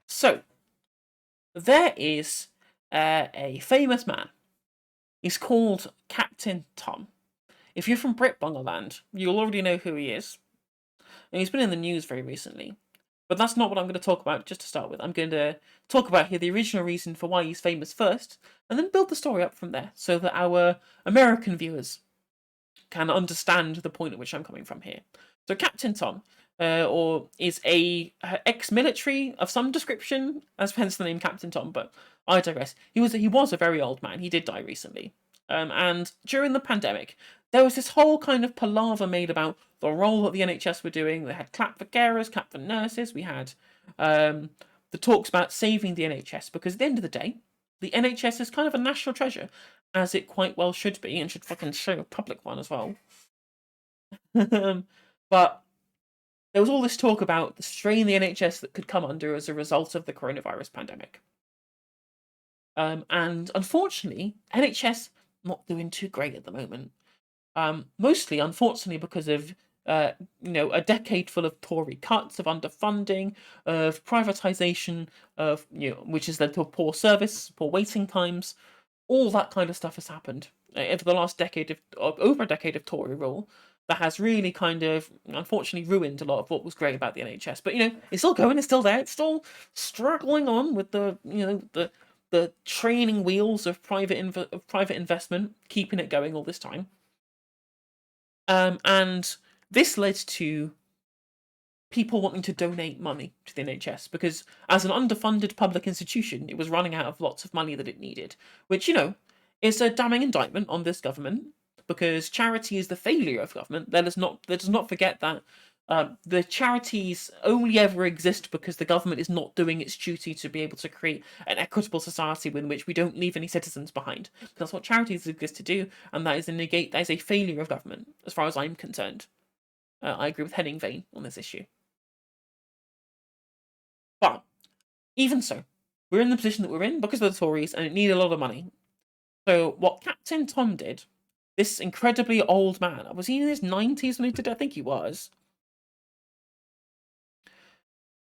So, there is a famous man. He's called Captain Tom. If you're from Britbongerland, you'll already know who he is. And he's been in the news very recently. But that's not what I'm going to talk about just to start with. I'm going to talk about here the original reason for why he's famous first, and then build the story up from there so that our American viewers can understand the point at which I'm coming from here. So Captain Tom, or is a ex-military of some description, as hence the name Captain Tom. But I digress. He was a very old man. He did die recently, and during the pandemic, there was this whole kind of palaver made about the role that the NHS were doing. They had clap for carers, clap for nurses. We had the talks about saving the NHS because at the end of the day, the NHS is kind of a national treasure, as it quite well should be, and should fucking show a public one as well. But there was all this talk about the strain the NHS that could come under as a result of the coronavirus pandemic. And unfortunately, NHS not doing too great at the moment. Mostly, unfortunately, because of a decade full of Tory cuts, of underfunding, of privatisation, of which has led to a poor service, poor waiting times. All that kind of stuff has happened over the last decade of over a decade of Tory rule. That has really kind of unfortunately ruined a lot of what was great about the NHS. But it's still going, it's still there, it's still struggling on with the training wheels of private investment, keeping it going all this time. And this led to people wanting to donate money to the NHS because, as an underfunded public institution, it was running out of lots of money that it needed, which is a damning indictment on this government because charity is the failure of government. Let us not forget that. The charities only ever exist because the government is not doing its duty to be able to create an equitable society in which we don't leave any citizens behind. That's what charities exist to do, and that is a failure of government, as far as I'm concerned. I agree with Henning Vane on this issue. But even so, we're in the position that we're in because of the Tories, and it needed a lot of money. So what Captain Tom did, this incredibly old man, was he in his 90s when he did it? I think he was.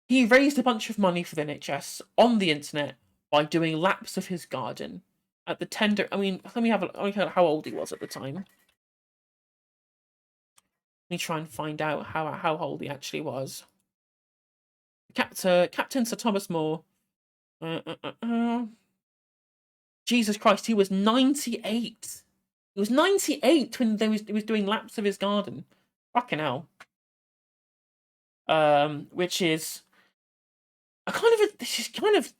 He raised a bunch of money for the NHS on the internet by doing laps of his garden at the tender. I mean, let me have a look at how old he was at the time. Let me try and find out how old he actually was. Captain Sir Thomas More. Jesus Christ, he was 98. He was 98 when he was doing laps of his garden. Fucking hell. Which is this is kind of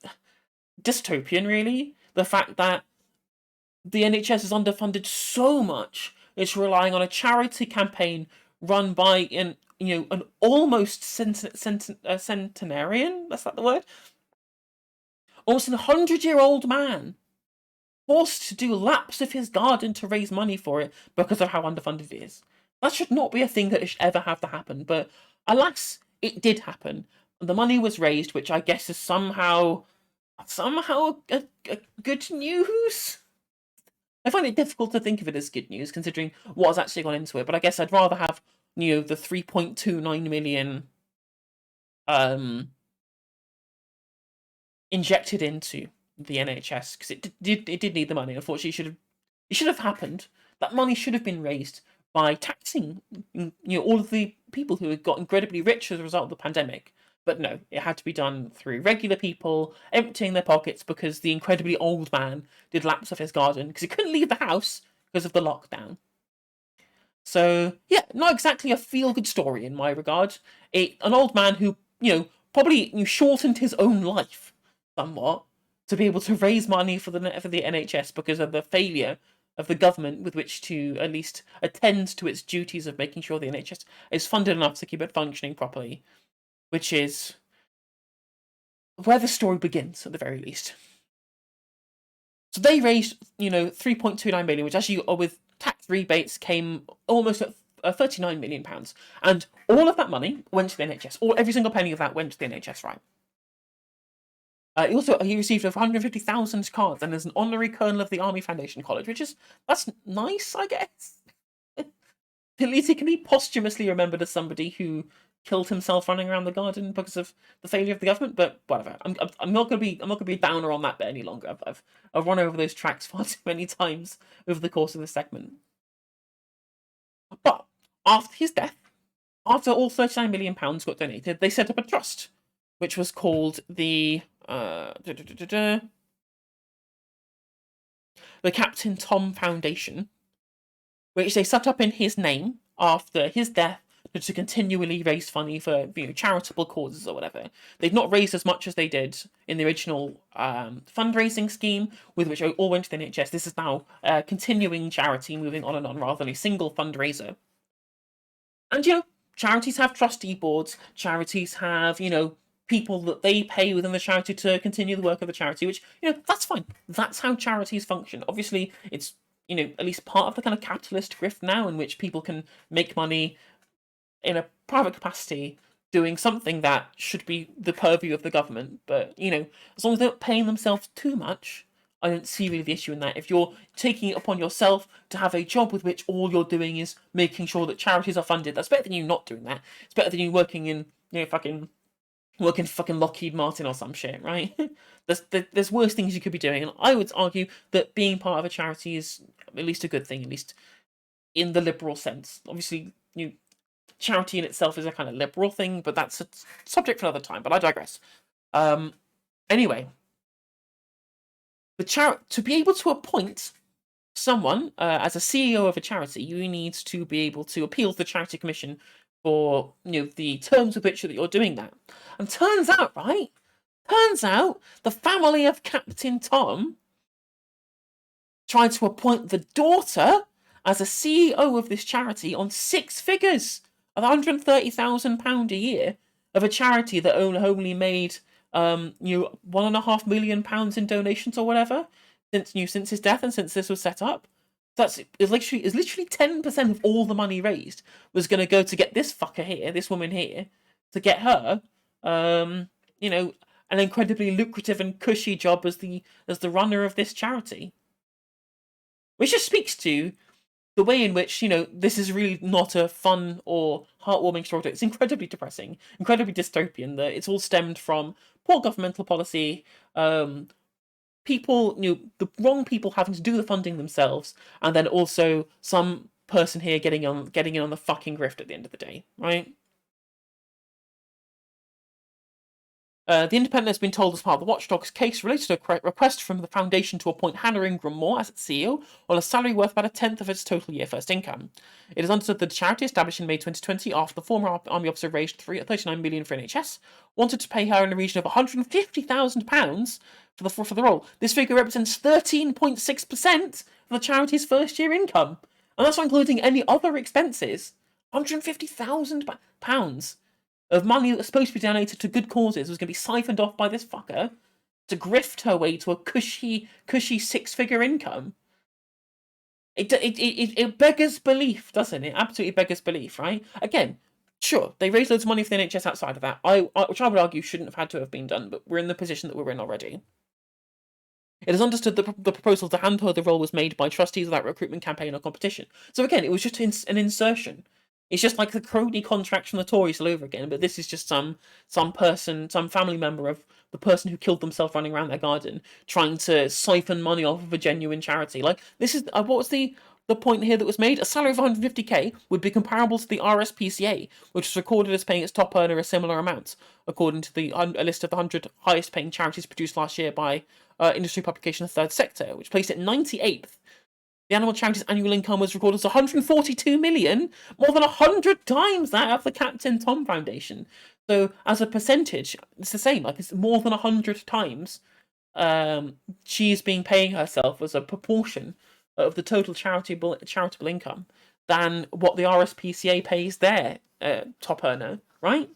dystopian, really. The fact that the NHS is underfunded so much, it's relying on a charity campaign run by an almost centenarian. That's not the word. Almost 100-year-old man forced to do laps of his garden to raise money for it because of how underfunded it is. That should not be a thing that should ever have to happen, but alas, it did happen. The money was raised, which I guess is somehow a good news. I find it difficult to think of it as good news, considering what has actually gone into it. But I guess I'd rather have the 3.29 million injected into the NHS because it did need the money. Unfortunately, it should have happened. That money should have been raised by taxing all of the people who had got incredibly rich as a result of the pandemic. But no, it had to be done through regular people emptying their pockets because the incredibly old man did laps of his garden because he couldn't leave the house because of the lockdown. So yeah, not exactly a feel-good story in my regard. An old man who probably shortened his own life somewhat to be able to raise money for the NHS because of the failure of the government with which to at least attend to its duties of making sure the NHS is funded enough to keep it functioning properly, which is where the story begins at the very least. So they raised 3.29 million, which actually with tax rebates came almost at 39 million pounds, and all of that money went to the NHS. Every single penny of that went to the NHS, right? He received 150,000 cards and is an honorary colonel of the Army Foundation College, that's nice, I guess. Politically, posthumously remembered as somebody who killed himself running around the garden because of the failure of the government. But whatever. I'm not gonna be a downer on that bit any longer. I've run over those tracks far too many times over the course of this segment. But after his death, after all £39 million got donated, they set up a trust, which was called the Captain Tom Foundation, which they set up in his name after his death to continually raise money for charitable causes or whatever. They've not raised as much as they did in the original fundraising scheme, with which all went to the NHS. This is now a continuing charity moving on and on rather than a single fundraiser. And charities have trustee boards. Charities have people that they pay within the charity to continue the work of the charity, which that's fine. That's how charities function. Obviously, it's at least part of the kind of capitalist grift now, in which people can make money in a private capacity doing something that should be the purview of the government. But as long as they're not paying themselves too much, I don't see really the issue in that. If you're taking it upon yourself to have a job with which all you're doing is making sure that charities are funded, that's better than you not doing that. It's better than you working in working for fucking Lockheed Martin or some shit, right? There's worse things you could be doing, and I would argue that being part of a charity is at least a good thing, at least in the liberal sense. Obviously, charity in itself is a kind of liberal thing, but that's a subject for another time. But I digress. Anyway, to be able to appoint someone as a CEO of a charity, you need to be able to appeal to the Charity Commission for the terms with which that you're doing that. And turns out the family of Captain Tom tried to appoint the daughter as a CEO of this charity on 6 figures of £130,000 a year of a charity that only made £1.5 million in donations or whatever since his death and since this was set up. That's literally 10% of all the money raised was going to go to get this fucker here, this woman here, to get her, an incredibly lucrative and cushy job as the runner of this charity, which just speaks to the way in which this is really not a fun or heartwarming story. It's incredibly depressing, incredibly dystopian. That it's all stemmed from poor governmental policy. People, the wrong people having to do the funding themselves, and then also some person here getting in on the fucking grift at the end of the day, right? The Independent has been told as part of the Watchdog's case related to a request from the Foundation to appoint Hannah Ingram Moore as its CEO on a salary worth about 1/10 of its total year first income. It is understood that the charity, established in May 2020 after the former army officer raised £39 million for NHS, wanted to pay her in the region of £150,000 for the role. This figure represents 13.6% of the charity's first year income, and that's not including any other expenses. £150,000 of money that was supposed to be donated to good causes was going to be siphoned off by this fucker to grift her way to a cushy 6-figure income. It beggars belief, doesn't it? Absolutely beggars belief, right? Again, sure, they raised loads of money for the NHS outside of that, which I would argue shouldn't have had to have been done, but we're in the position that we're in already. It is understood that the proposal to hand her the role was made by trustees without recruitment campaign or competition. So again, it was just an insertion. It's just like the crony contract from the Tories all over again, but this is just some person, some family member of the person who killed themselves running around their garden, trying to siphon money off of a genuine charity. Like, this is what was the point here that was made? A salary of 150k would be comparable to the RSPCA, which was recorded as paying its top earner a similar amount, according to a list of the 100 highest paying charities produced last year by industry publication The Third Sector, which placed it 98th. The animal charity's annual income was recorded as 142 million, more than 100 times that of the Captain Tom Foundation. So, as a percentage, it's the same. Like, it's more than 100 times she's been paying herself as a proportion of the total charitable income than what the RSPCA pays their top earner, right?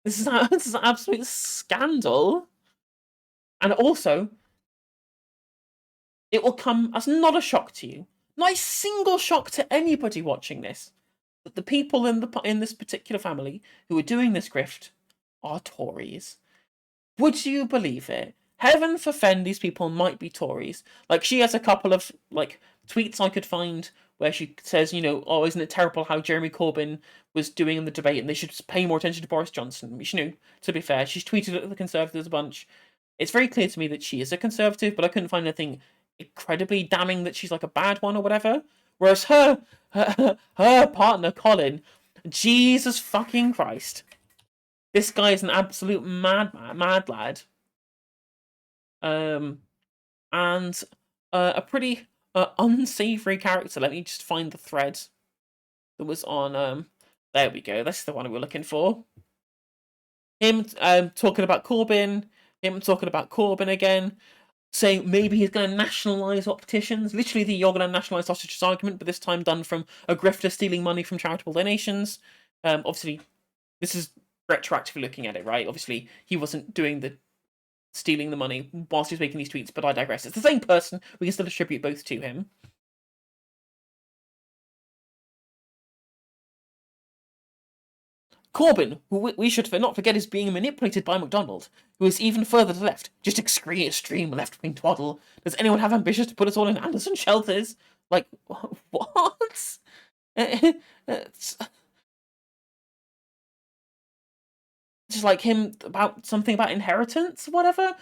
This is an absolute scandal. And also, it will come as not a shock to you, not a single shock to anybody watching this, that the people in this particular family who are doing this grift are Tories. Would you believe it? Heaven forfend these people might be Tories. Like, she has a couple of tweets I could find where she says, oh, isn't it terrible how Jeremy Corbyn was doing in the debate, and they should pay more attention to Boris Johnson. Which, to be fair, she's tweeted at the Conservatives a bunch. It's very clear to me that she is a Conservative, but I couldn't find anything incredibly damning that she's like a bad one or whatever. Whereas her partner Colin, Jesus fucking Christ, this guy is an absolute mad lad. And a pretty unsavory character. Let me just find the thread that was on. There we go. That's the one we were looking for. Him talking about Corbyn. Him talking about Corbyn again. Saying maybe he's going to nationalise opticians. Literally the you're going to nationalise sausages argument, but this time done from a grifter stealing money from charitable donations. Obviously, this is retroactively looking at it, right? Obviously, he wasn't doing the stealing the money whilst he was making these tweets, but I digress. It's the same person. We can still attribute both to him. Corbyn, who we should not forget is being manipulated by McDonald, who is even further to the left, just extreme left-wing twaddle. Does anyone have ambitions to put us all in Anderson shelters? Like, what? Just like him about something about inheritance, whatever.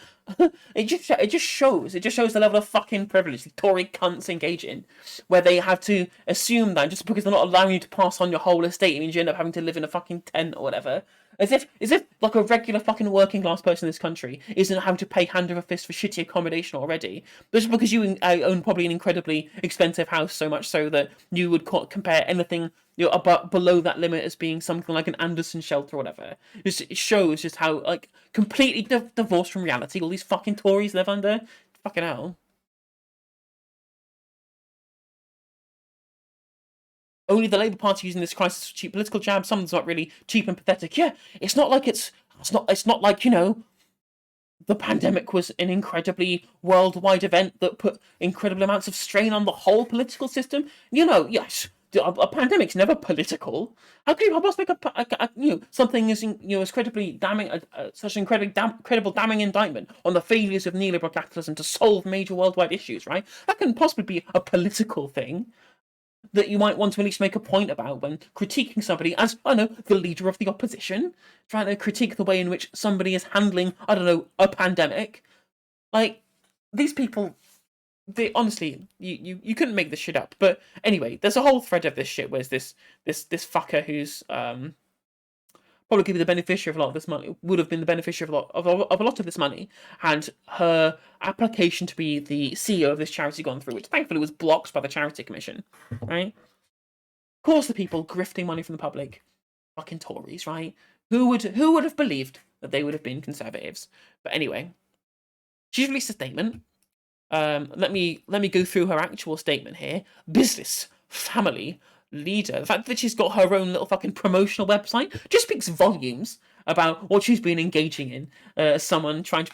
It just shows the level of fucking privilege the Tory cunts engage in, where they have to assume that just because they're not allowing you to pass on your whole estate, it means you end up having to live in a fucking tent or whatever. As if like a regular fucking working class person in this country isn't having to pay hand over fist for shitty accommodation already. Just because you own probably an incredibly expensive house, so much so that you would compare anything about below that limit as being something like an Anderson shelter or whatever. It shows just how like completely divorced from reality all these fucking Tories live under. Fucking hell. Only the Labour Party using this crisis for cheap political jab. Something's not really cheap and pathetic. Yeah, it's not like the pandemic was an incredibly worldwide event that put incredible amounts of strain on the whole political system. Yes, a pandemic's never political. How can you possibly make something as incredibly damning, such an incredible damning indictment on the failures of neoliberal capitalism to solve major worldwide issues, right? That can possibly be a political thing that you might want to at least make a point about when critiquing somebody as, the leader of the opposition, trying to critique the way in which somebody is handling, a pandemic. Like, these people, they honestly, you couldn't make this shit up. But anyway, there's a whole thread of this shit where this fucker who's probably could be the beneficiary of a lot of this money, would have been the beneficiary of a lot of this money, and her application to be the CEO of this charity gone through, which thankfully was blocked by the Charity Commission, right? Of course, the people grifting money from the public, fucking Tories, right? Who would have believed that they would have been Conservatives? But anyway, she's released a statement. Let me go through her actual statement here. Business, family, leader. The fact that she's got her own little fucking promotional website just speaks volumes about what she's been engaging in as someone trying to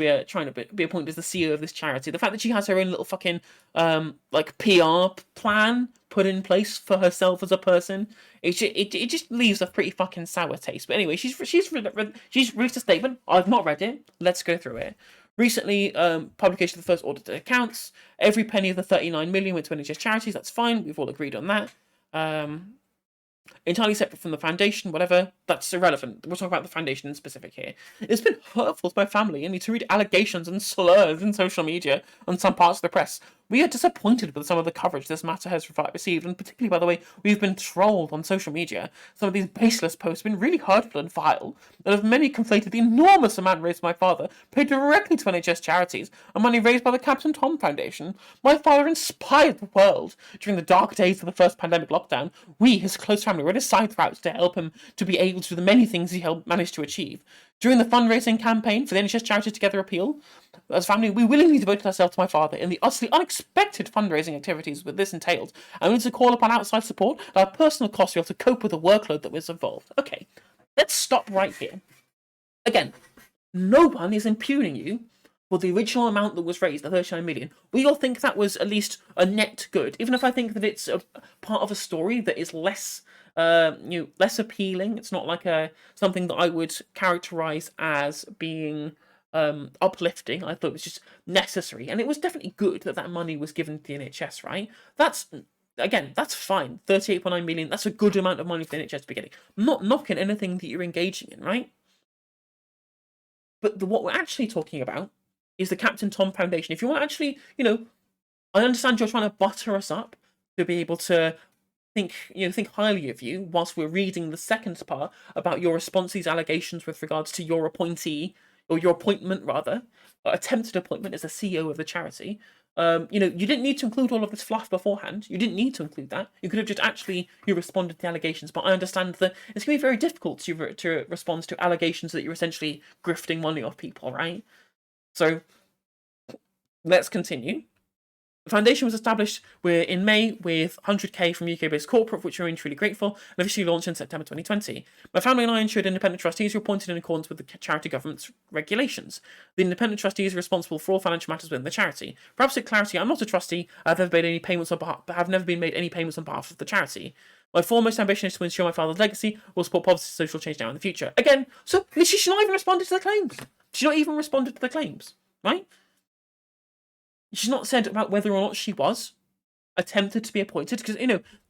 be appointed as the CEO of this charity. The fact that she has her own little fucking like PR plan put in place for herself as a person, it just leaves a pretty fucking sour taste. But anyway, she's released a statement. I've not read it. Let's go through it. Recently, publication of the first audited accounts. Every penny of the 39 million went to NHS charities. That's fine. We've all agreed on that. Entirely separate from the foundation, whatever, that's irrelevant. We're talking about the foundation in specific here. It's been hurtful to my family and me to read allegations and slurs in social media on some parts of the press. We are disappointed with some of the coverage this matter has received, and particularly, by the way, we've been trolled on social media. Some of these baseless posts have been really hurtful and vile, and have many conflated the enormous amount raised by my father, paid directly to NHS charities, and money raised by the Captain Tom Foundation. My father inspired the world during the dark days of the first pandemic lockdown. We, his close family, were at his side throughout to help him to be able to do the many things he managed to achieve. During the fundraising campaign for the NHS Charity Together appeal, as a family, we willingly devoted ourselves to my father in the utterly unexpected fundraising activities that this entailed, and we need to call upon outside support at our personal cost to be able to cope with the workload that was involved. Okay, let's stop right here. Again, no one is impugning you for the original amount that was raised, the 39 million. We all think that was at least a net good, even if I think that it's a part of a story that is less appealing. It's not like something that I would characterize as being uplifting. I thought it was just necessary, and it was definitely good that money was given to the NHS, right? That's again, that's fine. 38.9 million, that's a good amount of money for the NHS to be getting. I'm not knocking anything that you're engaging in, right? But what we're actually talking about is the Captain Tom Foundation. If you want to actually, I understand you're trying to butter us up to be able to think highly of you whilst we're reading the second part about your response to these allegations with regards to your appointee, or your appointment rather, attempted appointment as the CEO of the charity. You didn't need to include all of this fluff beforehand. You didn't need to include that. You could have just actually responded to the allegations. But I understand that it's going to be very difficult to respond to allegations that you're essentially grifting money off people, right? So let's continue. The foundation was established in May with 100k from UK-based corporate, for which we're truly grateful, and officially launched in September 2020. My family and I ensured independent trustees who were appointed in accordance with the charity government's regulations. The independent trustees are responsible for all financial matters within the charity. For absolute clarity, I'm not a trustee. I've never made any payments on behalf, have never been made any payments on behalf of the charity. My foremost ambition is to ensure my father's legacy will support positive social change now in the future. Again, so she's not even responded to the claims. She's not even responded to the claims, right? She's not said about whether or not she was attempted to be appointed, because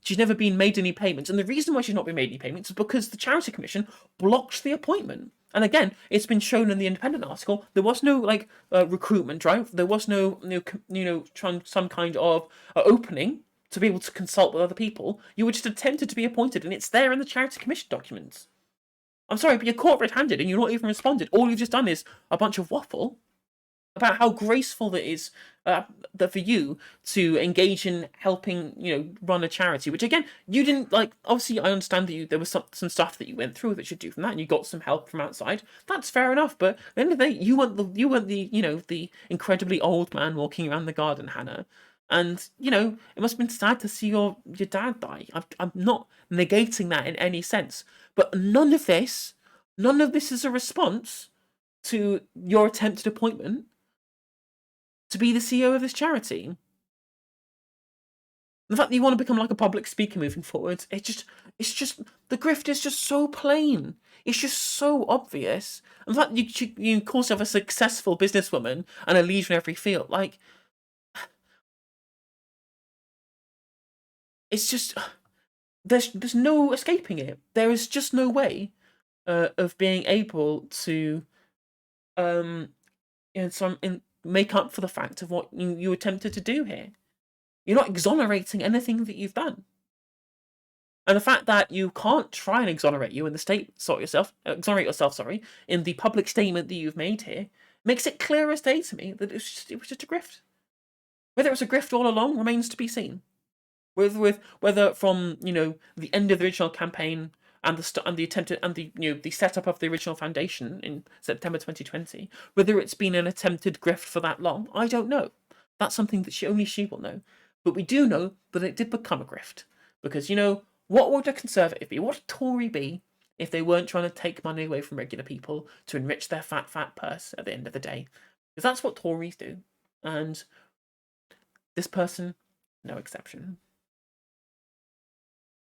she's never been made any payments, and the reason why she's not been made any payments is because the Charity Commission blocked the appointment. And again, it's been shown in the Independent article there was no recruitment drive, there was no some kind of opening to be able to consult with other people. You were just attempted to be appointed, and it's there in the Charity Commission documents. I'm sorry, but you're caught red-handed and you're not even responded. All you've just done is a bunch of waffle about how graceful it is that for you to engage in helping, run a charity, which again, you didn't like. Obviously, I understand that there was some stuff that you went through that you do from that, and you got some help from outside. That's fair enough. But at the end of the day, you weren't the incredibly old man walking around the garden, Hannah. And it must have been sad to see your dad die. I'm not negating that in any sense, but none of this is a response to your attempted appointment to be the CEO of this charity. The fact that you want to become like a public speaker moving forward, it's just the grift is just so plain. It's just so obvious. And the fact that you call yourself a successful businesswoman and a leader in every field, like, it's just there's no escaping it. There is just no way of being able to make up for the fact of what you attempted to do here. You're not exonerating anything that you've done. And the fact that you can't try and exonerate you in the exonerate yourself, in the public statement that you've made here, makes it clear as day to me that it was just a grift. Whether it was a grift all along remains to be seen. Whether from the end of the original campaign and the attempted and the setup of the original foundation in September 2020, whether it's been an attempted grift for that long, I don't know. That's something that only she will know. But we do know that it did become a grift, because what would a Conservative be? What would a Tory be if they weren't trying to take money away from regular people to enrich their fat purse at the end of the day? Because that's what Tories do, and this person, no exception.